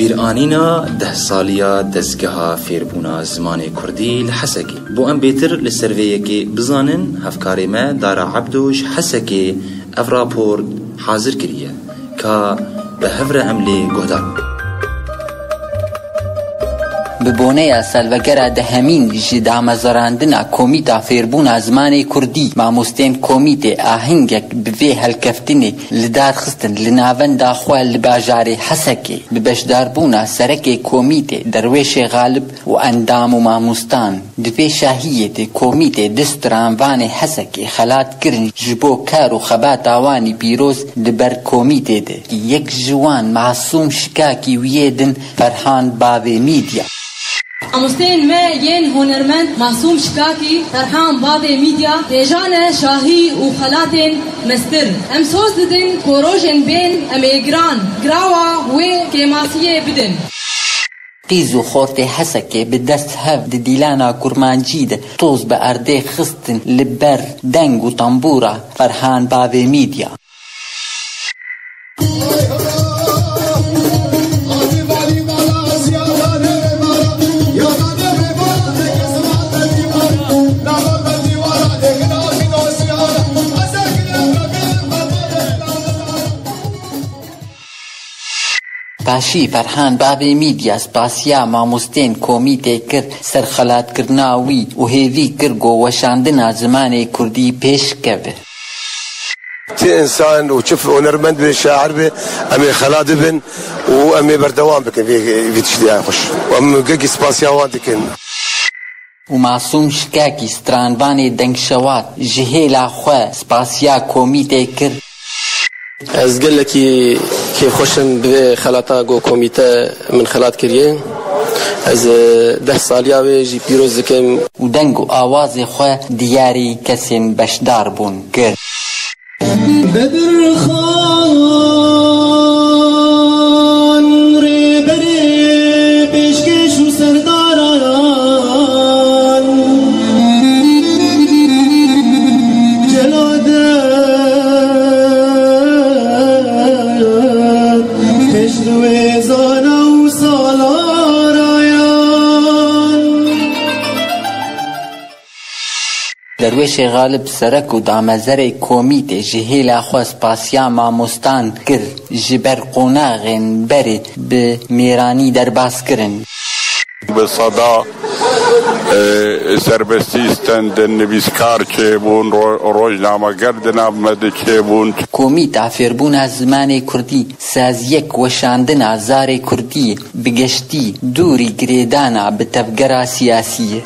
بیرانینا 10 سالیا دزگها فیربونا زمان کردی لحسکی بو ام بیتر لسرویکی بزانن هفکاری ما دارا عبدوش حسکی اف راپورت حاضر کریه که به هفر عملی گهدار ببونه سالوگرا دهمین جی دامزراندنا کمیتا فیربونا زمان کردی ماموستین کمیت آهنگک بوی هلکفتنی لدار خستن لناوندا خواه لباجاری حسکی ببشداربونا سرک کمیت درویش غالب و اندام و ماموستان دوی شاهیت کمیت دسترانوان حسکی خلات کرن جبو کار و خبات آوانی پیروز دبر کمیت ده یک جوان معصوم شکاکی ویدن فرحان باوی میدیا ماموستین ما ین هنرمند معصوم شکاکی فرحان بابی میدیا دیجان شاهی و خلاتین مستر ام سوز ددن کوروژن بین ام ایگران گراوا و کماسیه بدن قیز و خورت حسکه به دست هف دیلانا کرمانجی ده توز به ارده خستن لبر دنگ و تنبورا فرحان بابی میدیا پاشی فرحان بابی میدیا سپاسیا ماموستین کمیته کر سرخلات کرناوی و هیوی کرگو وشاندنا زمان کردی پیش کبه تي انسان وشوف هنرمند بن شاعر به امي خلاد بن وامي بردوان بكن في تشدي خوش وام قاقي سباسياوان دكن ومعصوم شكاكي سترانباني دنگشوات جهيلا خوا سپاسيا كوميته كر از قال لك كيف خوشن بخلاطا جو كوميته من خلات كريه از 10 سالیا ويجي بيروز كم ودنگو آواز خوا دياري كسين بشدار بون كر بدر خان ريبري بيشكش وسرداران جلادات كشر وزانا وصالاريان درویش غالب سرک و دامزر کومیت جهیل خواست پاسیا ماموستان کر جبر قوناغن برد به میرانی درباس کرن به صدا سربستیستند نویسکار چه بون روزنامه گردنا بمده چه بون کومیت افربون از زمان کردی سازیک وشاندن ازار کردی بگشتی دوری گریدانا به تفگرا سیاسیه